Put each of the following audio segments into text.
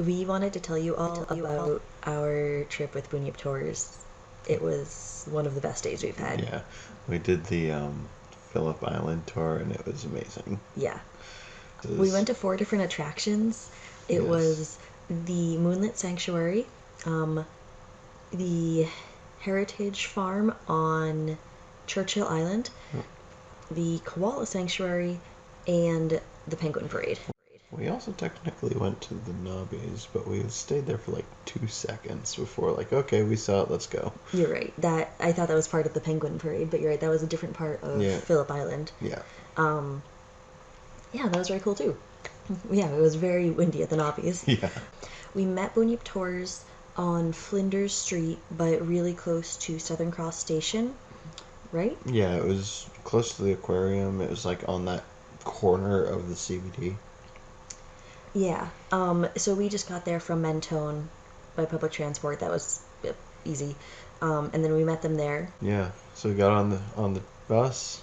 We wanted to tell you all about our trip with Bunyip Tours. It was one of the best days we've had. Yeah, we did the Phillip Island tour, and it was amazing. Yeah. We went to 4 different attractions. It Yes. was the Moonlit Sanctuary, the Heritage Farm on Churchill Island, the Koala Sanctuary, and the Penguin Parade. We also technically went to the Nobbies, but we stayed there for like 2 seconds before, like, okay, we saw it, let's go. You're right. I thought that was part of the Penguin Parade, but you're right. That was a different part of Yeah. Phillip Island. Yeah. Yeah, that was very cool too. Yeah, it was very windy at the Nobbies. Yeah. We met Bunyip Tours on Flinders Street, but really close to Southern Cross Station, right? Yeah, it was close to the aquarium. It was like on that corner of the CBD. Yeah. So we just got there from Mentone by public transport. That was easy. And then we met them there. Yeah. So we got on the bus,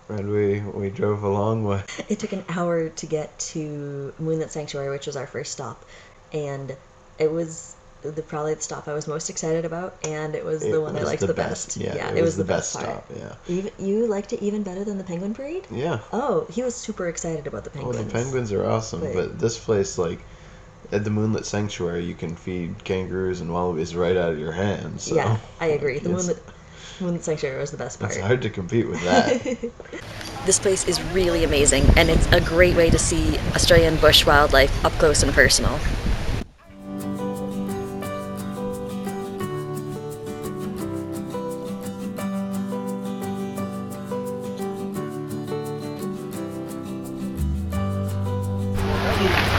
and we drove a long way. It took an hour to get to Moonlit Sanctuary, which was our first stop, and it was probably the stop I was most excited about, and it was the one I liked the best. Yeah, it was the best best part. stop. Yeah. You liked it even better than the Penguin Parade? Yeah. Oh, he was super excited about the penguins. Well, the penguins are awesome, but this place, like, at the Moonlit Sanctuary, you can feed kangaroos and wallabies right out of your hands. So yeah, I agree. The Moonlit Sanctuary was the best part. It's hard to compete with that. This place is really amazing, and it's a great way to see Australian bush wildlife up close and personal.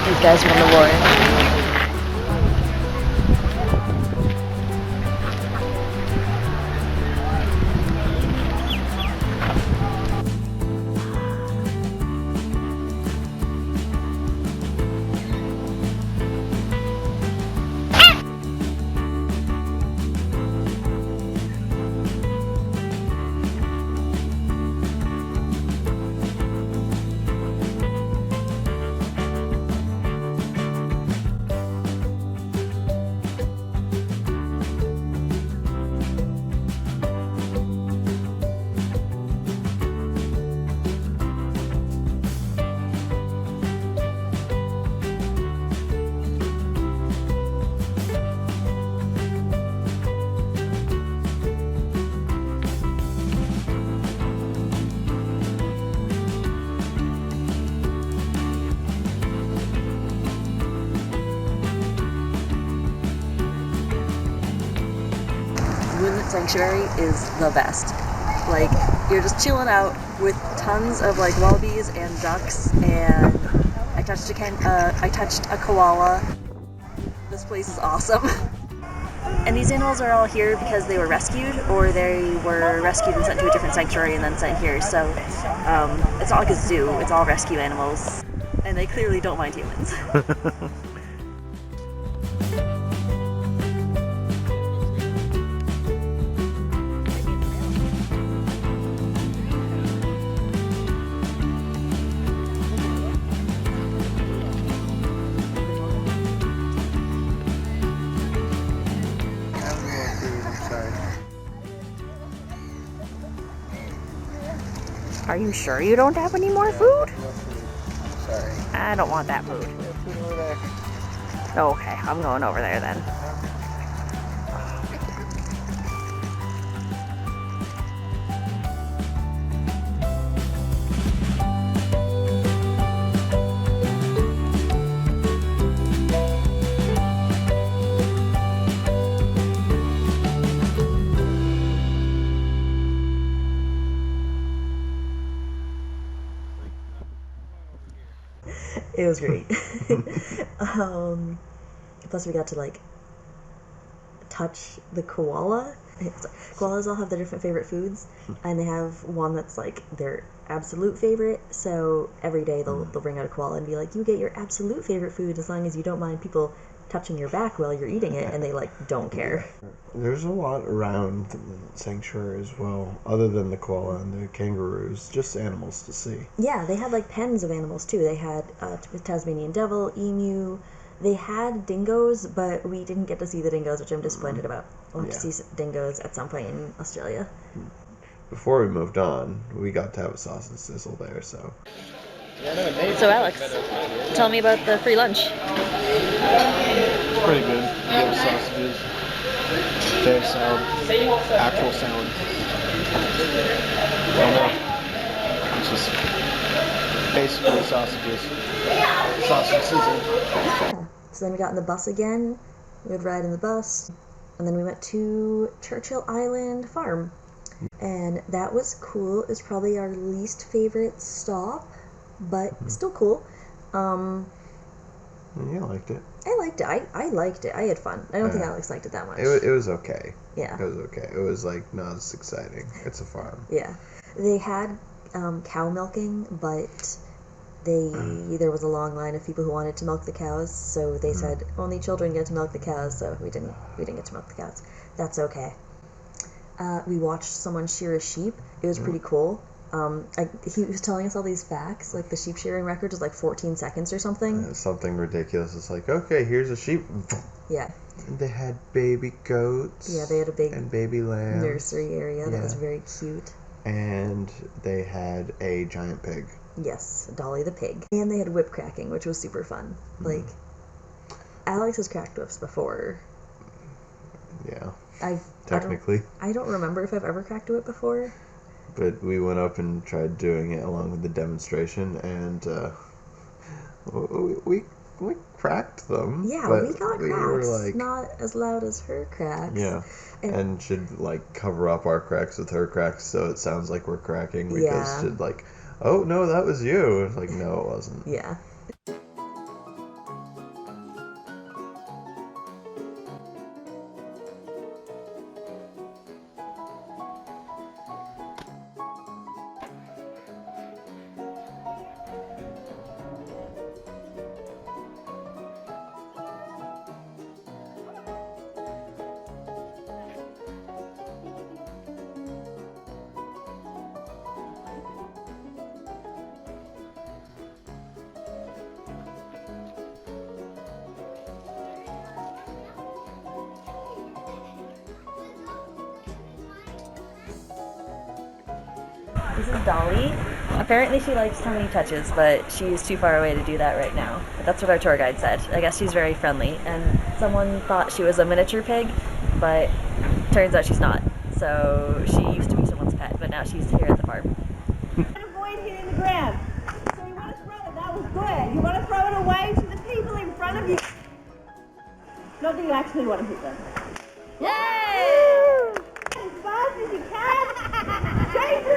These guys won the war. Moonlit Sanctuary is the best. Like, you're just chilling out with tons of like wallabies and ducks, and I touched a koala. This place is awesome. And these animals are all here because they were rescued, or they were rescued and sent to a different sanctuary and then sent here. So it's not like a zoo. It's all rescue animals, and they clearly don't mind humans. Are you sure you don't have any more food? Sorry. I don't want that food. Okay, I'm going over there then. It was great. Plus we got to like touch the koala, Koalas all have their different favorite foods, and they have one that's like their absolute favorite. So every day they'll bring out a koala and be like, "You get your absolute favorite food as long as you don't mind people touching your back while you're eating it," and they like don't care. There's a lot around the sanctuary as well, other than the koala and the kangaroos, just animals to see. Yeah, they had like pens of animals too. They had Tasmanian devil, emu. They had dingoes, but we didn't get to see the dingoes, which I'm disappointed about. We'll have to see dingoes at some point in Australia. Before we moved on, we got to have a sausage sizzle there, so. So Alex, tell me about the free lunch. It's pretty good. We have sausages, potato salad, actual salad. I don't know. It's just basically sausages. Sausage sizzle. Yeah. So then we got in the bus again. We would ride in the bus. And then we went to Churchill Island Farm. And that was cool. It was probably our least favorite stop, but still cool. You liked it. I liked it. I liked it. I had fun. I don't think Alex liked it that much. It was okay. Yeah. It was okay. It was like not as exciting. It's a farm. Yeah. They had cow milking, but there was a long line of people who wanted to milk the cows, so they said only children get to milk the cows, so we didn't get to milk the cows. That's okay. We watched someone shear a sheep. It was pretty cool. He was telling us all these facts, like the sheep shearing record was like 14 seconds or something. Something ridiculous. It's like, okay, here's a sheep. Yeah. And they had baby goats. Yeah, they had a big and baby lambs. nursery area that was very cute. And they had a giant pig. Yes, Dolly the pig. And they had whip cracking, which was super fun. Like, Alex has cracked whips before. Yeah. Technically. I don't remember if I've ever cracked a whip before. But we went up and tried doing it along with the demonstration, and we cracked them. Yeah, but we got we cracks. were like, not as loud as her cracks. Yeah, and should like cover up our cracks with her cracks so it sounds like we're cracking, because she'd like, oh no, that was you. It's like, no, it wasn't. Yeah. This is Dolly. Apparently she likes tummy touches, but she's too far away to do that right now. But that's what our tour guide said. I guess she's very friendly. And someone thought she was a miniature pig, but turns out she's not. So she used to be someone's pet, but now she's here at the farm. Avoid hitting the ground. So you want to throw it, that was good. You want to throw it away to the people in front of you. Not that you actually want to hit them. Yay! As fast as you can. Chase it!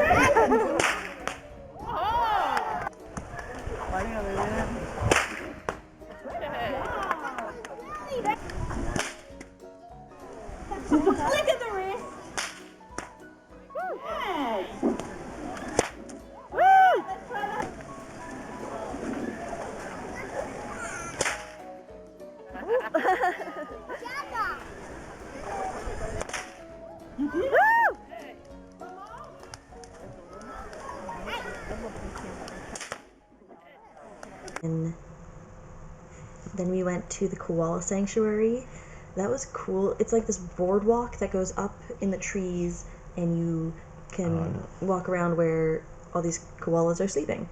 Just a flick of the wrist. Yes. Let's try that. You did it. And then we went to the Koala Sanctuary. That was cool. It's like this boardwalk that goes up in the trees, and you can walk around where all these koalas are sleeping.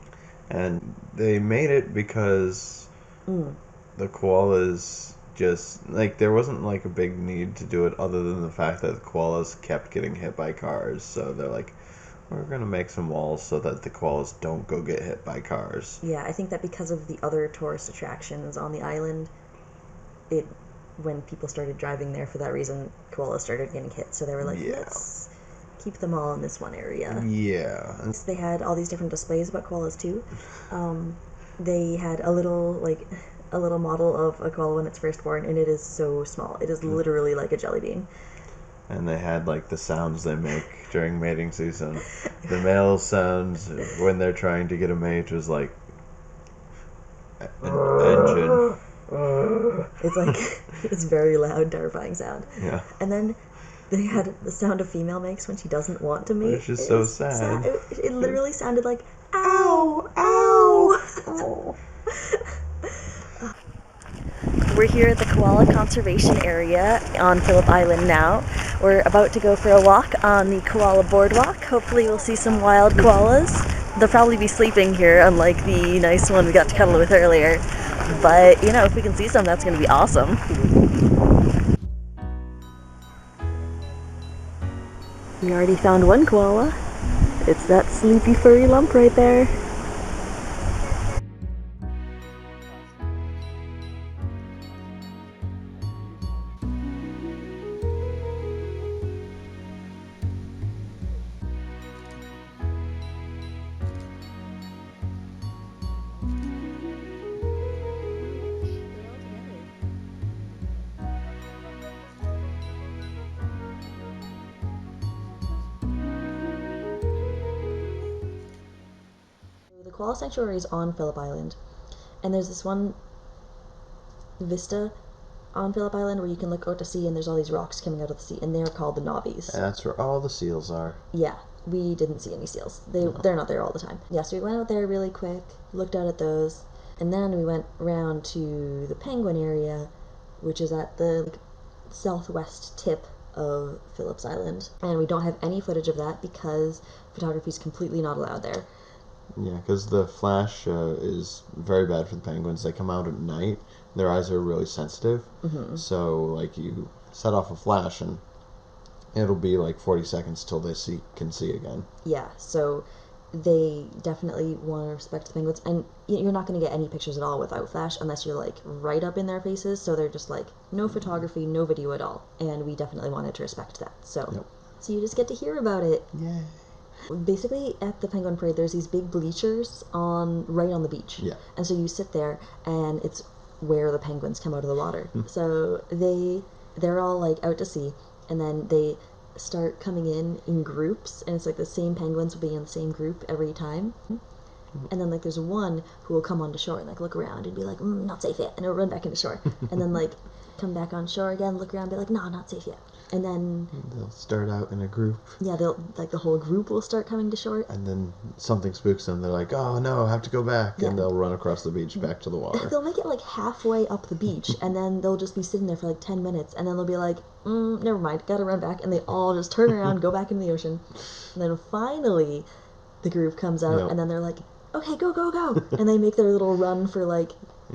And they made it because the koalas just, like, there wasn't like a big need to do it other than the fact that the koalas kept getting hit by cars. So they're like, we're going to make some walls so that the koalas don't go get hit by cars. Yeah, I think that because of the other tourist attractions on the island, when people started driving there for that reason, koalas started getting hit. So they were like, let's keep them all in this one area. Yeah. And they had all these different displays about koalas too. They had a little model of a koala when it's first born, and it is so small. It is literally like a jelly bean. and they had like the sounds they make during mating season. The male sounds when they're trying to get a mate was like an engine. It's like it's very loud, terrifying sound. Yeah. And then they had the sound a female makes when she doesn't want to mate. Which is so sad. It literally sounded like ow, ow. Oh. We're here at the Koala Conservation Area on Phillip Island now. We're about to go for a walk on the Koala Boardwalk. Hopefully we'll see some wild koalas. They'll probably be sleeping here, unlike the nice one we got to cuddle with earlier. But, you know, if we can see some, that's going to be awesome. We already found one koala. It's that sleepy furry lump right there. The Koala Sanctuary is on Phillip Island, and there's this one vista on Phillip Island where you can look out to sea and there's all these rocks coming out of the sea, and they're called the knobbies. And that's where all the seals are. Yeah, we didn't see any seals. They're not there all the time. Yeah, so we went out there really quick, looked out at those, and then we went round to the penguin area, which is at the southwest tip of Phillip's Island, and we don't have any footage of that because photography is completely not allowed there. Yeah, because the flash is very bad for the penguins. They come out at night. Their eyes are really sensitive. Mm-hmm. So, like, you set off a flash and it'll be like 40 seconds till they can see again. Yeah, so they definitely want to respect the penguins. And you're not going to get any pictures at all without flash unless you're, like, right up in their faces. So they're just, like, no photography, no video at all. And we definitely wanted to respect that. So, So you just get to hear about it. Yeah. Basically, at the penguin parade, there's these big bleachers right on the beach. Yeah. And so you sit there, and it's where the penguins come out of the water. So they're all like out to sea, and then they start coming in groups, and it's like the same penguins will be in the same group every time. And then like there's one who will come onto shore and like look around and be like, not safe yet, and it'll run back into shore, and then like come back on shore again, look around, and be like, no, not safe yet. And then they'll start out in a group. Yeah, they'll like the whole group will start coming to shore. And then something spooks them. They're like, "Oh no, I have to go back," and they'll run across the beach back to the water. They'll make it like halfway up the beach, and then they'll just be sitting there for like 10 minutes, and then they'll be like, "Never mind, gotta run back," and they all just turn around, go back into the ocean, and then finally, the group comes out, and then they're like, "Okay, go, go, go," and they make their little run for like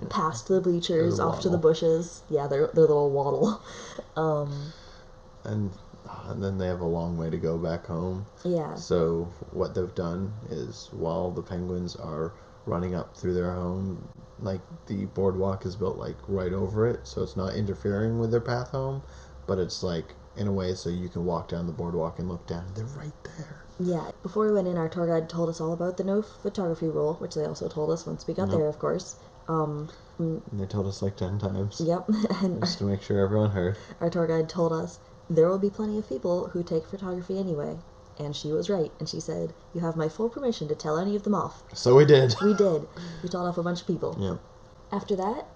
past the bleachers, off to the bushes. Yeah, their little waddle. And then they have a long way to go back home. Yeah. So what they've done is while the penguins are running up through their home, like the boardwalk is built like right over it, so it's not interfering with their path home, but it's like in a way so you can walk down the boardwalk and look down. They're right there. Yeah. Before we went in, our tour guide told us all about the no photography rule, which they also told us once we got there, of course. And they told us like 10 times. Yep. And just to make sure everyone heard. Our tour guide told us there will be plenty of people who take photography anyway. And she was right. And she said, "You have my full permission to tell any of them off." So we did. We did. We told off a bunch of people. Yep. After that,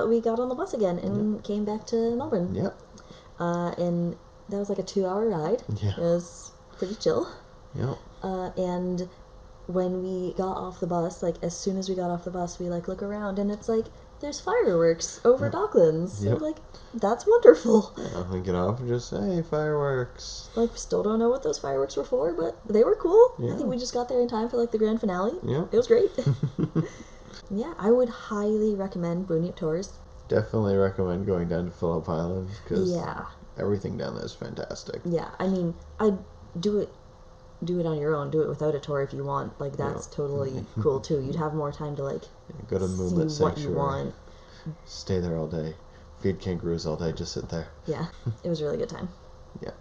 we got on the bus again and came back to Melbourne. Yep. And that was like a 2-hour ride. Yeah. It was pretty chill. Yep. And when we got off the bus, like as soon as we got off the bus, we like look around and it's like there's fireworks over Docklands. Yep. So like that's wonderful. Yeah, we get off and just say fireworks. Like we still don't know what those fireworks were for, but they were cool. Yeah. I think we just got there in time for like the grand finale. Yeah. It was great. Yeah, I would highly recommend Bunyip Tours. Definitely recommend going down to Phillip Island because everything down there is fantastic. Yeah, I mean, I'd do it on your own. Do it without a tour if you want. Like that's totally cool too. You'd have more time to like go to Moonlit see what Sanctuary. you want. Stay there all day. Feed kangaroos all day. Just sit there. Yeah, it was a really good time. Yeah.